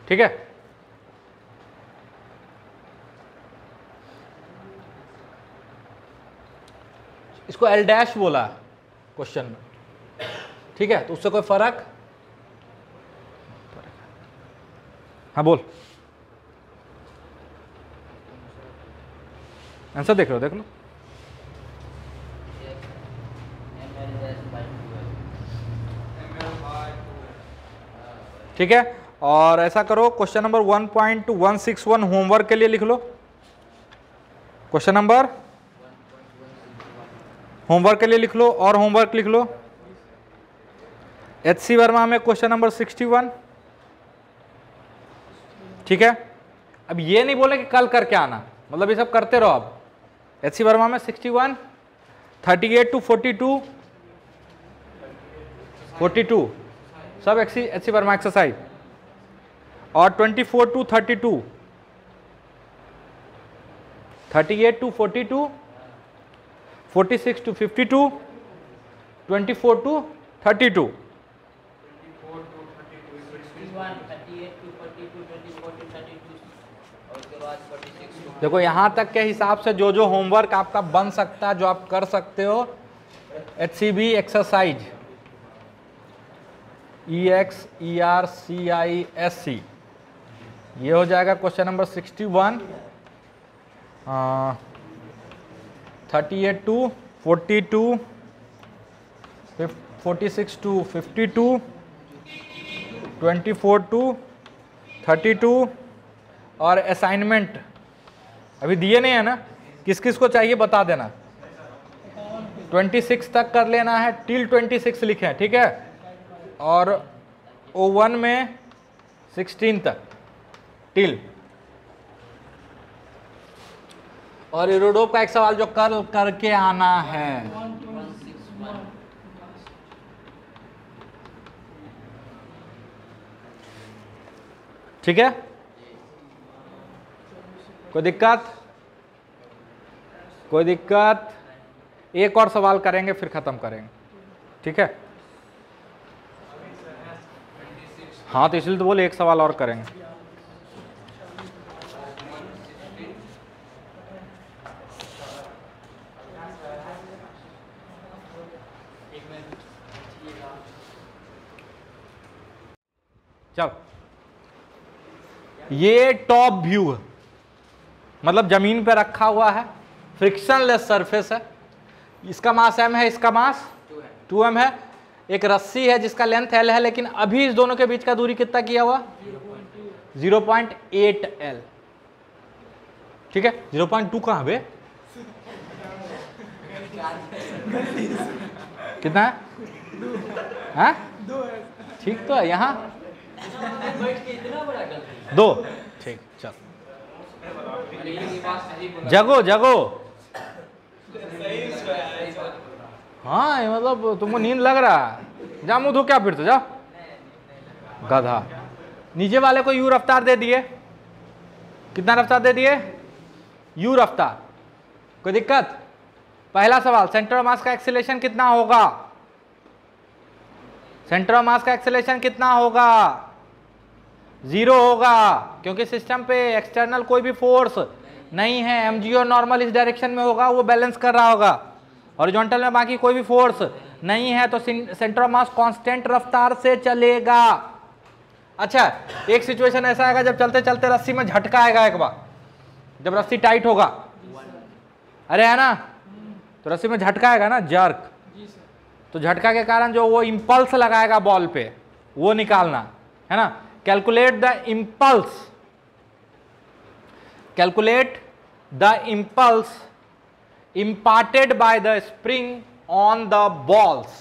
ठीक है। इसको L डैश बोला क्वेश्चन में, ठीक है, तो उससे कोई फर्क? हाँ बोल, आंसर देख लो, देख लो। ठीक है, और ऐसा करो, क्वेश्चन नंबर 1.161 होमवर्क के लिए लिख लो। क्वेश्चन नंबर होमवर्क के लिए लिख लो, और होमवर्क लिख लो HC वर्मा में क्वेश्चन नंबर 61। ठीक है, अब ये नहीं बोले कि कल करके आना, मतलब ये सब करते रहो। अब HC वर्मा में 61, 38 to 42 सब HC वर्मा एक्सरसाइज, और 24 to 32, 38 to 42, 46 to 52, 24 to 32। देखो यहां तक के हिसाब से जो जो होमवर्क आपका बन सकता है, जो आप कर सकते हो, HCB एक्सरसाइज EXERCISC, ये हो जाएगा question number 61, 38 to 42, 46 to 52, 24 to 32, और असाइनमेंट अभी दिए नहीं है ना, किस किस को चाहिए बता देना। 26 तक कर लेना है, टिल 26 लिखे हैं, ठीक है, और O1 में 16 तक टिल। और इरोडोप का एक सवाल जो कल करके आना है, ठीक है, कोई दिक्कत? कोई दिक्कत? एक और सवाल करेंगे फिर खत्म करेंगे, ठीक है। हाँ तो इसलिए तो बोले एक सवाल और करेंगे। चल, ये टॉप व्यू है, मतलब जमीन पे रखा हुआ है, फ्रिक्शनलेस सरफेस है, इसका मास m है, इसका मास 2m है, एक रस्सी है जिसका लेंथ l है, लेकिन अभी इस दोनों के बीच का दूरी कितना किया हुआ? 0.8 l, ठीक है। 0.2 कहाँ बे? कितना है? हाँ ठीक तो है, यहाँ 2, ठीक, चल जगो जगो। हाँ मतलब तुमको नींद लग रहा है, जा मुँह धो क्या फिर तो जा गधा। नीचे वाले को यू रफ्तार दे दिए, कितना रफ्तार दे दिए? यू रफ्तार। कोई दिक्कत? पहला सवाल, सेंटर ऑफ मास का एक्सीलरेशन कितना होगा? सेंटर ऑफ मास का एक्सीलरेशन कितना होगा? 0 होगा, क्योंकि सिस्टम पे एक्सटर्नल कोई भी फोर्स नहीं है। mg और नॉर्मल इस डायरेक्शन में होगा, वो बैलेंस कर रहा होगा। हॉरिजॉन्टल में बाकी कोई भी फोर्स नहीं है, तो सेंटर ऑफ मास कांस्टेंट रफ्तार से चलेगा। अच्छा, एक सिचुएशन ऐसा आएगा जब चलते चलते रस्सी में झटका आएगा एक बार, जब रस्सी टाइट होगा, अरे है ना, तो रस्सी में झटका आएगा ना, जर्क, तो झटका के कारण जो वो इंपल्स लगाएगा बॉल पे, वो निकालना है ना। Calculate the impulse, calculate the impulse imparted by the spring on the balls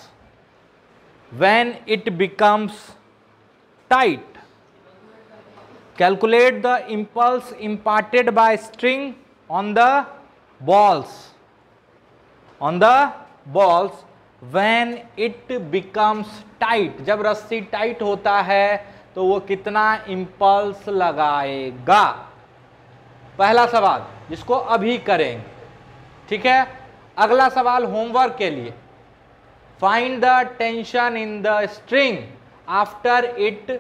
when it becomes tight. Calculate the impulse imparted by string on the balls, on the balls when it becomes tight. जब रस्सी tight होता है तो वो कितना impulse लगाएगा? पहला सवाल जिसको अभी करेंगे, ठीक है। अगला सवाल होमवर्क के लिए, find the tension in the string after it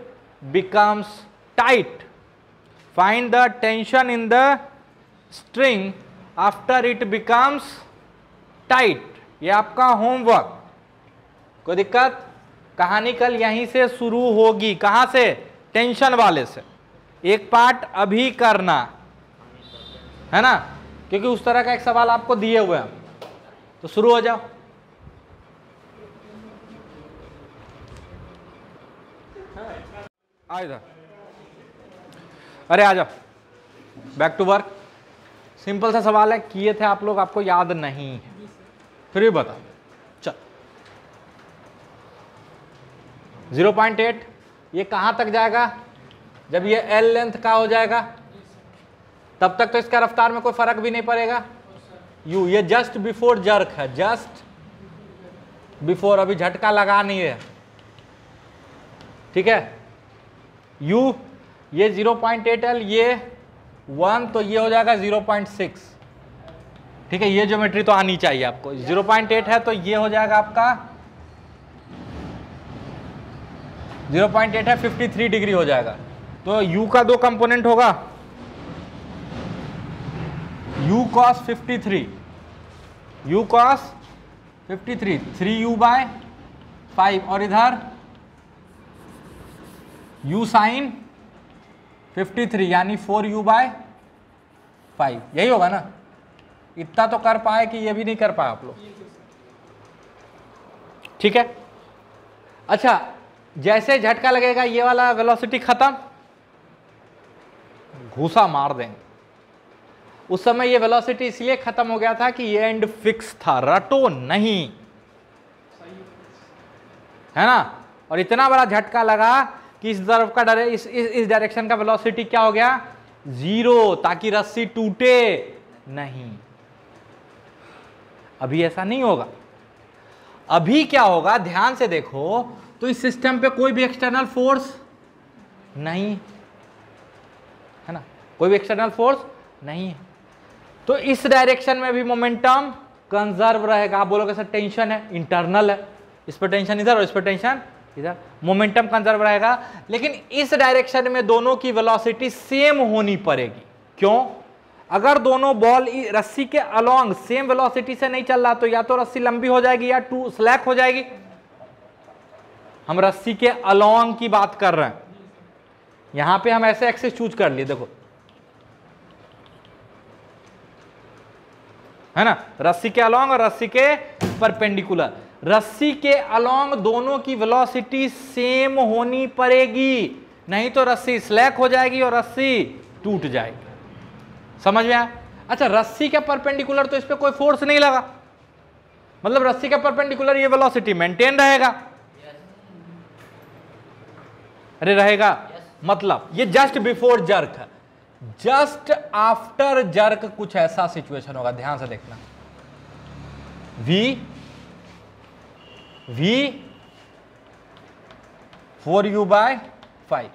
becomes tight. Find the tension in the string after it becomes tight. ये आपका होमवर्क। कोई दिक्कत? कहानी कल यहीं से शुरू होगी। कहां से? टेंशन वाले से। एक पार्ट अभी करना है ना, क्योंकि उस तरह का एक सवाल आपको दिए हुए हैं। तो शुरू हो जाओ। आ इधर, अरे आ जाओ, बैक टू वर्क। सिंपल सा सवाल है, किए थे आप लोग, आपको याद नहीं है, फिर भी बता। चल 0.8 ये कहां तक जाएगा? जब ये एल लेंथ का हो जाएगा तब तक तो इसका रफ्तार में कोई फर्क भी नहीं पड़ेगा। यू, ये जस्ट बिफोर जर्क है, जस्ट बिफोर, अभी झटका लगा नहीं है, ठीक है। यू ये 0.8 एल, ये 1, तो ये हो जाएगा 0.6, ठीक है। ये ज्योमेट्री तो आनी चाहिए आपको। 0.8 है तो ये हो जाएगा आपका 0.8 है, 53 डिग्री हो जाएगा। तो u का 2 कंपोनेंट होगा, u cos 53, u cos 53 3u/5, और इधर u sin 53 यानी 4u/5। यही होगा ना? इतना तो कर पाए कि ये भी नहीं कर पाए आप लोग, ठीक है। अच्छा, जैसे झटका लगेगा ये वाला वेलोसिटी खत्म, घूसा मार देंगे। उस समय ये वेलोसिटी इसलिए खत्म हो गया था कि ये एंड फिक्स था, रटो नहीं, है ना। और इतना बड़ा झटका लगा कि इस तरफ का इस डायरेक्शन का वेलोसिटी क्या हो गया? 0, ताकि रस्सी टूटे नहीं। अभी ऐसा नहीं होगा। अभी क्या होगा, ध्यान से देखो तो इस सिस्टम पे कोई भी एक्सटर्नल फोर्स नहीं है ना, कोई भी एक्सटर्नल फोर्स नहीं है, तो इस डायरेक्शन में भी मोमेंटम कंजर्व रहेगा। आप बोलोगे सर टेंशन है, इंटरनल है, इस पर टेंशन इधर और इस पर टेंशन इधर, मोमेंटम कंजर्व रहेगा। लेकिन इस डायरेक्शन में दोनों की वेलोसिटी सेम होनी पड़ेगी। क्यों? अगर दोनों बॉल रस्सी के अलोंग सेम वेलोसिटी से नहीं चल रहा तो या तो रस्सी लंबी हो जाएगी या स्लैक हो जाएगी। हम रस्सी के अलोंग की बात कर रहे हैं। यहां पे हम ऐसे एक्सिस चूज कर लिए, देखो, है ना, रस्सी के अलोंग और रस्सी के परपेंडिकुलर। रस्सी के अलोंग दोनों की वेलोसिटी सेम होनी पड़ेगी, नहीं तो रस्सी स्लैक हो जाएगी और रस्सी टूट जाएगी। समझ में आया? अच्छा, रस्सी के परपेंडिकुलर तो इस पे कोई फोर्स नहीं लगा, मतलब रस्सी के परपेंडिकुलर ये वेलोसिटी मेंटेन रहेगा। अरे रहेगा, मतलब ये जस्ट बिफोर जर्क है, जस्ट आफ्टर जर्क कुछ ऐसा सिचुएशन होगा। ध्यान से देखना, v 4u/5,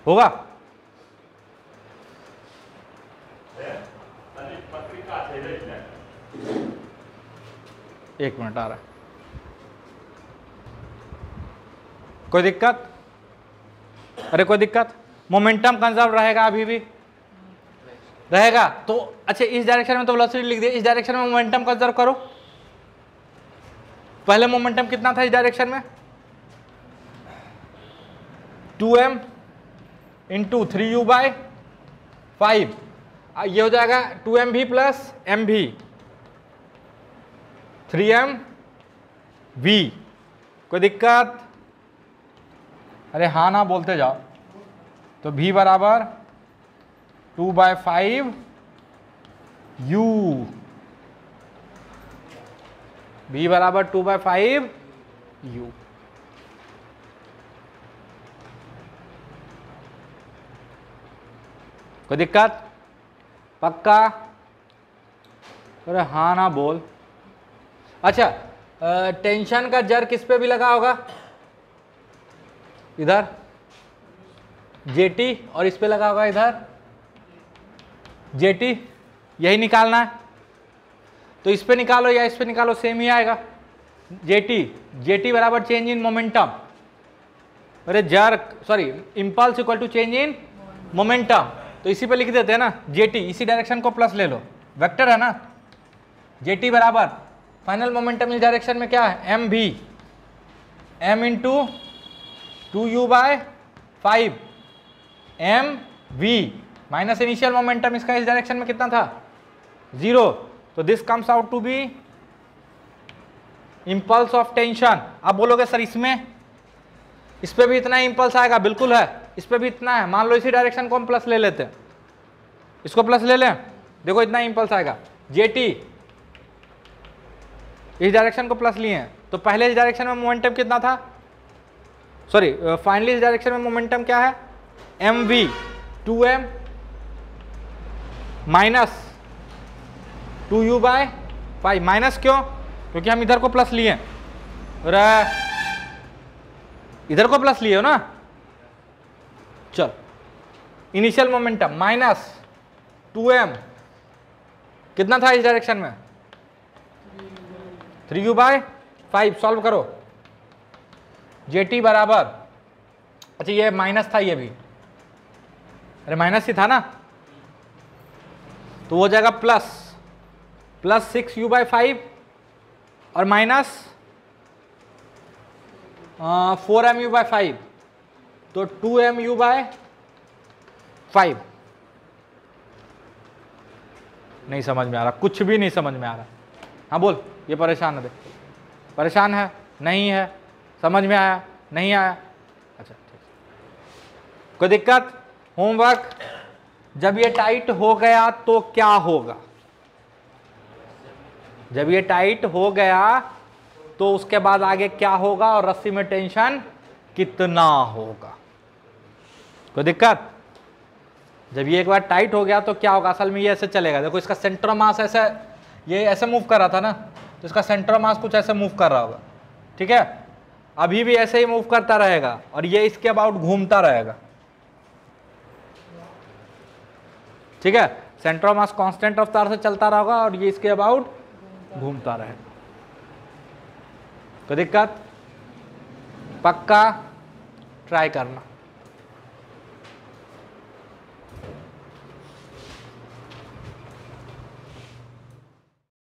होगा? एक मिनट आ रहा है, कोई दिक्कत? अरे कोई दिक्कत? मोमेंटम कंजर्व रहेगा, अभी भी रहेगा। तो अच्छा, इस डायरेक्शन में तो वेलोसिटी लिख दिया, इस डायरेक्शन में मोमेंटम कंजर्व करो। पहले मोमेंटम कितना था इस डायरेक्शन में? 2m इंटू 3u/5, ये हो जाएगा 2mv प्लस mv, 3mv। कोई दिक्कत? अरे हाँ ना बोलते जाओ। तो v बराबर 2/5 u, v बराबर 2/5 u। कोई दिक्कत? पक्का? अरे हाँ ना बोल। अच्छा, टेंशन का जर किस पे भी लगा होगा? इधर जेटी, और इस पे लगा होगा इधर जेटी। यही निकालना है, तो इस पे निकालो या इस पे निकालो, सेम ही आएगा। जेटी बराबर चेंज इन मोमेंटम, अरे jerk sorry impulse equal to change in momentum, तो इसी पे लिख देते हैं ना जेटी, इसी डायरेक्शन को प्लस ले लो, वेक्टर है ना, जेटी बराबर फाइनल मोमेंटम इस डायरेक्शन में क्या है m v, m into 2u/5 m v minus initial momentum इसका इस डायरेक्शन में कितना था 0, तो this comes out to be impulse of tension. अब बोलोगे सर इसमें इस पे भी इतना इम्पल्स आएगा, बिल्कुल है, इस पे भी इतना है, मान लो इसी डायरेक्शन को हम प्लस ले लेते हैं, इसको प्लस ले लें, देखो इतना इम्पल्स आएगा, जेटी इस डायरेक्शन को प्लस लिए हैं, तो पहले इस डायरेक्शन में मोमेंटम कितना था, सॉरी फाइनली इस डायरेक्शन में मोमेंटम क्या है m we 2m minus 2u/5, minus क्यों, क्योंकि हम इधर को प्लस लिए, अरे इधर को प्लस लिए हो ना, चल इनिशियल मोमेंटम माइनस 2m कितना था इस डायरेक्शन में 3u/5, सॉल्व करो, जेटी बराबर, अच्छा ये माइनस था ये भी, अरे माइनस ही था ना, तो वो जाएगा प्लस 6u/5 और माइनस 4mu/5, तो 2mu/5। नहीं समझ में आ रहा, कुछ भी नहीं समझ में आ रहा, हाँ बोल, ये परेशान है, परेशान है, नहीं है, समझ में आया, नहीं आया, अच्छा ठीक, कोई दिक्कत, होमवर्क, जब ये टाइट हो गया तो क्या होगा, जब ये टाइट हो गया तो उसके बाद आगे क्या होगा और रस्सी में टेंशन कितना होगा, कोई दिक्कत, जब ये एक बार टाइट हो गया तो क्या होगा, असल में ये ऐसे चलेगा, देखो इसका सेंटर मास ऐसे, ये ऐसे मूव कर रहा था ना, तो इसका सेंटर मास कुछ ऐसे मूव कर रहा होगा, ठीक है, अभी भी ऐसे ही मूव करता रहेगा और ये इसके अबाउट घूमता रहेगा, ठीक है, सेंटर मास कांस्टेंट रफ्तार से चलता रहेगा और ये इसके अबाउट घूमता रहेगा, कोई दिक्कत, पक्का ट्राई करना।